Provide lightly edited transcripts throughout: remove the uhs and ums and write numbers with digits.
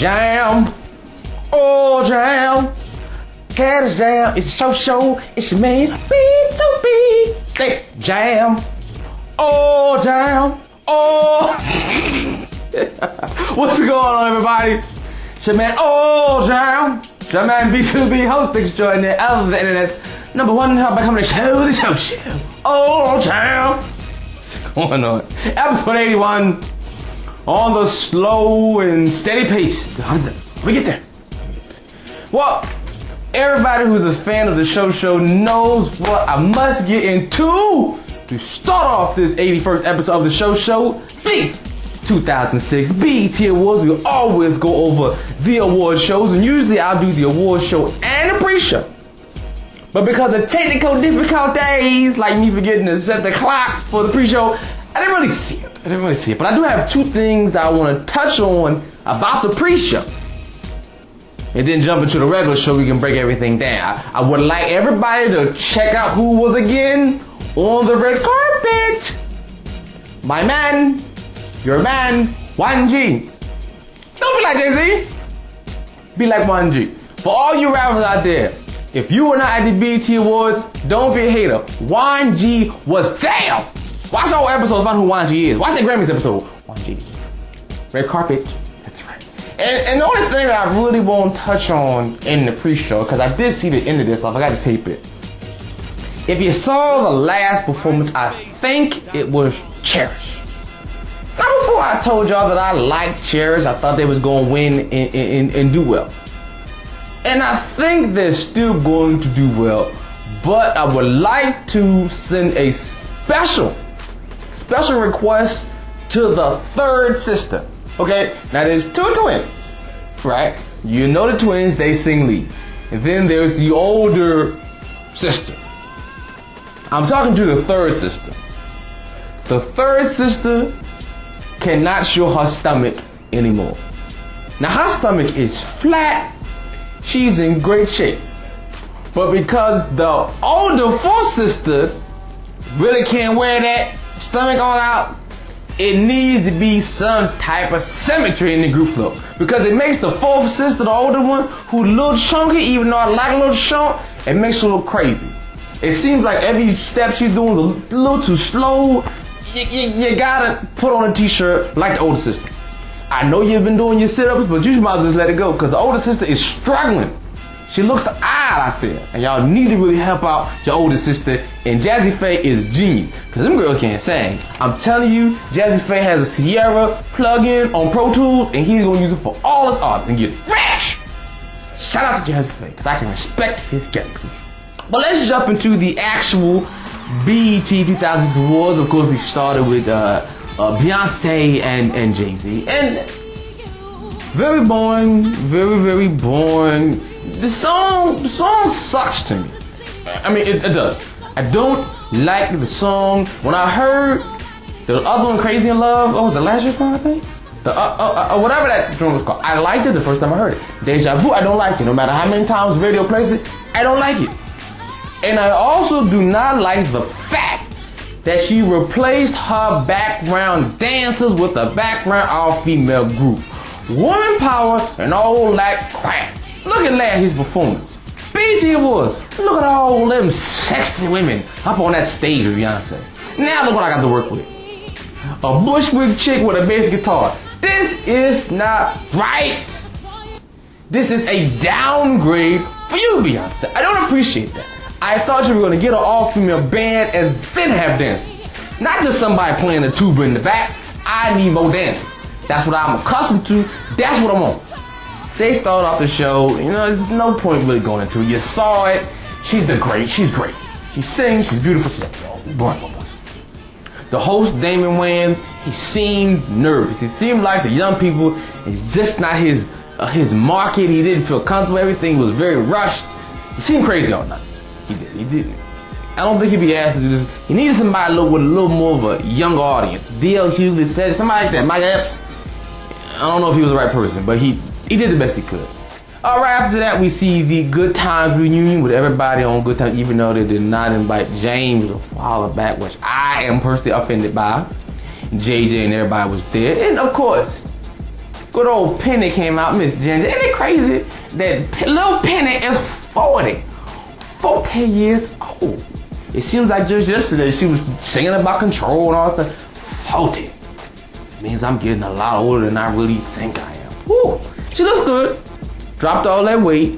Jam. Oh, jam. Cat is jam. It's a show. It's your man. B2B. Say jam. Oh, jam. Oh. What's going on, everybody? It's your man. Oh, jam. It's your man B2B host extraordinaire of the internet's number one hub by coming to show, the show show. Oh, jam. What's going on? Episode 81 on the slow and steady pace. We get there. Well, everybody who's a fan of the show knows what I must get into to start off this 81st episode of the show. The 2006 BET Awards. We always go over the award shows, and usually I'll do the award show and the pre-show. But because of technical difficulties, like me forgetting to set the clock for the pre-show, I didn't really see it. But I do have two things I want to touch on about the pre-show. And then jump into the regular show, we can break everything down. I would like everybody to check out who was again on the red carpet. My man, your man, 1G. Don't be like Jay-Z. Be like 1G. For all you rappers out there, if you were not at the BET Awards, don't be a hater. 1G was there. Watch the whole episode about who 1G is. Watch the Grammys episode. 1G. Red carpet. That's right. And the only thing that I really won't touch on in the pre-show, because I did see the end of this, so I forgot to tape it. If you saw the last performance, I think it was Cherish. Now before I told y'all that I liked Cherish, I thought they was going to win and do well. And I think they're still going to do well. But I would like to send a special request to the third sister. Okay, now there's two twins, right? You know the twins, they sing lead. And then there's the older sister. I'm talking to the third sister. The third sister cannot show her stomach anymore. Now her stomach is flat. She's in great shape. But because the older fourth sister really can't wear that stomach on out, it needs to be some type of symmetry in the group look. Because it makes the fourth sister, the older one, who's a little chunky, even though I like a little chunk, it makes her look crazy. It seems like every step she's doing is a little too slow. You gotta put on a t-shirt like the older sister. I know you've been doing your sit-ups, but you might as well just let it go, because the older sister is struggling. She looks odd out there, and y'all need to really help out your older sister. And Jazzy Faye is genius, because them girls can't sing. I'm telling you, Jazzy Faye has a Sierra plug-in on Pro Tools, and he's gonna use it for all his art and get rich. Shout out to Jazzy Faye, because I can respect his gangster. But let's jump into the actual BET 2006 Awards. Of course, we started with Beyonce and Jay-Z, and very boring, very boring. The song sucks to me. I mean, it does. I don't like the song. When I heard the other one, Crazy in Love, was the last year song, I think? Whatever that drum was called. I liked it the first time I heard it. Deja Vu, I don't like it. No matter how many times radio plays it, I don't like it. And I also do not like the fact that she replaced her background dancers with a background all-female group. Woman power and all that crap. Look at last year's performance. BET Awards. Look at all them sexy women up on that stage with Beyonce. Now look what I got to work with. A Bushwick chick with a bass guitar. This is not right. This is a downgrade for you, Beyonce. I don't appreciate that. I thought you were going to get an all-female band and then have dancers. Not just somebody playing a tuba in the back. I need more dancers. That's what I'm accustomed to. That's what I want. They started off the show. You know, there's no point really going into it. You saw it. She's great. She sings. She's beautiful. She's like, boy. The host, Damon Wayans, he seemed nervous. He seemed like the young people, it's just not his market. He didn't feel comfortable. Everything was very rushed. He seemed crazy all night. He did. I don't think he'd be asked to do this. He needed somebody with a little more of a younger audience. D.L. Hughley said, somebody like that. Mike Epps. I don't know if he was the right person, but he did the best he could. Alright, after that we see the Good Times reunion with everybody on Good Times, even though they did not invite James or Fowler back, which I am personally offended by. JJ and everybody was there. And of course, good old Penny came out, Miss Ginger. Isn't it crazy that little Penny is 40 years old? It seems like just yesterday she was singing about control and all that. 40 means I'm getting a lot older than I really think I am. Woo. She looks good. Dropped all that weight,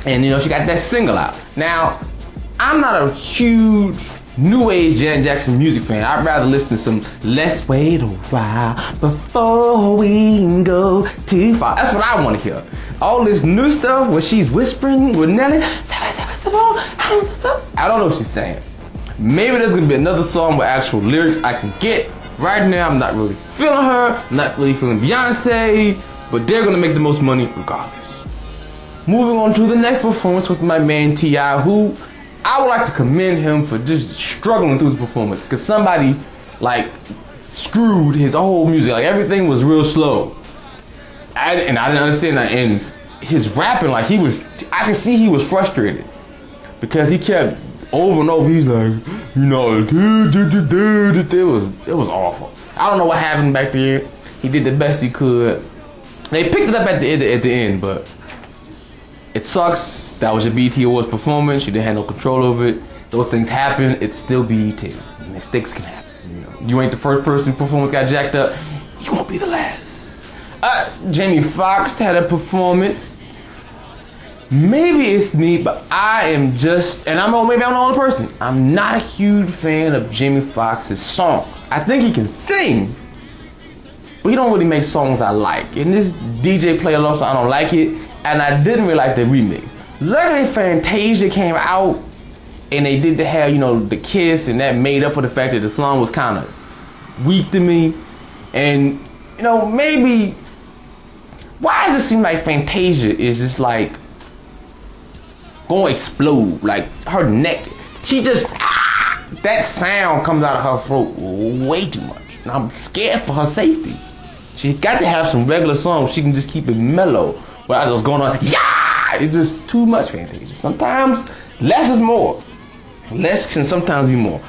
and you know she got that single out. Now, I'm not a huge new age Janet Jackson music fan. I'd rather listen to some Let's Wait a While Before We Go Too Far. That's what I want to hear. All this new stuff where she's whispering with Nelly. I don't know what she's saying. Maybe there's gonna be another song with actual lyrics I can get. Right now, I'm not really feeling her. I'm not really feeling Beyonce. But they're gonna make the most money regardless. Moving on to the next performance with my man T.I., who I would like to commend him for just struggling through his performance, because somebody like screwed his whole music. Like everything was real slow, and I didn't understand that. And his rapping, like I could see he was frustrated because he kept over and over. He's like, you know, it was awful. I don't know what happened back there. He did the best he could. They picked it up at the end, but it sucks. That was your BET Awards performance. You didn't have no control over it. Those things happen. It's still BET. Mistakes can happen. You ain't the first person whose performance got jacked up. You won't be the last. Jamie Foxx had a performance. Maybe it's me, but I am just, and maybe I'm the only person. I'm not a huge fan of Jamie Foxx's songs. I think he can sing, but he don't really make songs I like. And this DJ Play Alone song, I don't like it, and I didn't really like the remix. Luckily, Fantasia came out, and they did have, you know, the kiss, and that made up for the fact that the song was kind of weak to me. And, you know, maybe, why does it seem like Fantasia is just like gonna explode? Like her neck, she just, that sound comes out of her throat way too much. And I'm scared for her safety. She's got to have some regular songs she can just keep it mellow without just going on, yeah! It's just too much Fantasia. Sometimes less is more. Less can sometimes be more.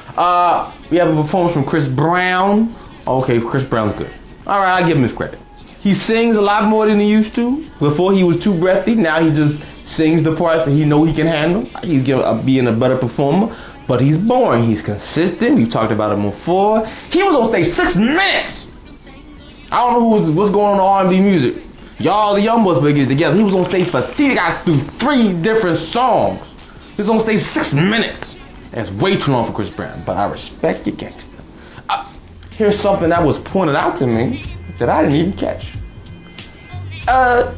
We have a performance from Chris Brown. Okay, Chris Brown's good. Alright, I'll give him his credit. He sings a lot more than he used to. Before he was too breathy. Now he just sings the parts that he know he can handle. He's being a better performer. But he's boring. He's consistent. We've talked about him before. He was on stage 6 minutes. I don't know what's going on in R&B music. Y'all, the young boys better get it together. He was on stage he got through 3 different songs. He was on stage 6 minutes. That's way too long for Chris Brown. But I respect your gangster. Here's something that was pointed out to me that I didn't even catch.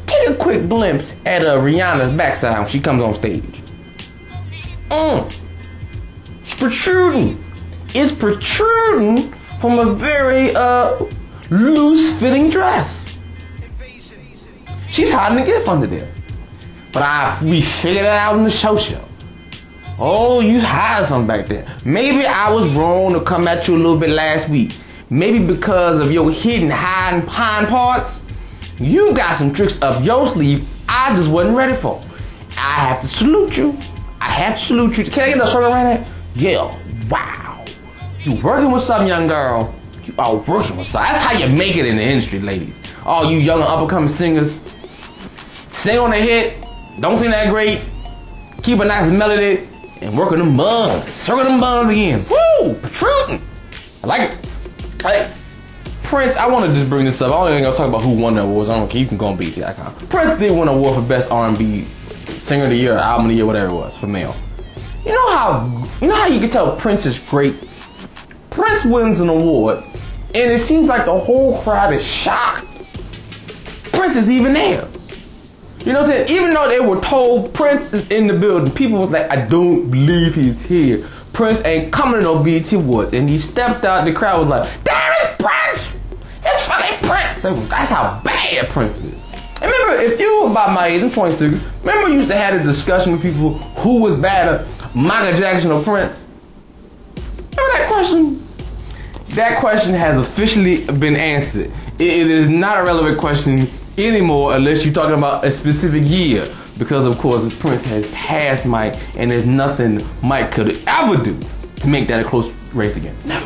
Take a quick glimpse at Rihanna's backside when she comes on stage. It's protruding. It's protruding from a very loose-fitting dress. She's hiding a gift under there. But we figured it out in the show. Oh, you hide something back there. Maybe I was wrong to come at you a little bit last week. Maybe because of your hidden hind parts, you got some tricks up your sleeve I just wasn't ready for. I have to salute you. Can I get a shirt around that? Yeah. Wow. You working with something, young girl. You are working with something. That's how you make it in the industry, ladies. All you young and up-and-coming singers, sing on the hit, don't sing that great, keep a nice melody, and work on them buns. Circle them buns again. Woo! Protruding. I like it. Like, Prince, I want to just bring this up. I ain't gonna talk about who won the awards. I don't care. You can go on BT.com. Prince did win an award for Best R&B Singer of the Year, Album of the Year, whatever it was, for male. You know how you can tell Prince is great? Prince wins an award, and it seems like the whole crowd is shocked Prince is even there. You know what I'm saying? Even though they were told Prince is in the building, people was like, I don't believe he's here. Prince ain't coming to no BET Awards. And he stepped out, the crowd was like, damn it, Prince! It's funny, Prince! That's how bad Prince is. And remember, if you were about my age, I'm 26, remember we used to have a discussion with people who was badder, Michael Jackson or Prince? Remember that question? That question has officially been answered. It is not a relevant question anymore unless you're talking about a specific year. Because of course Prince has passed Mike, and there's nothing Mike could ever do to make that a close race again. Never.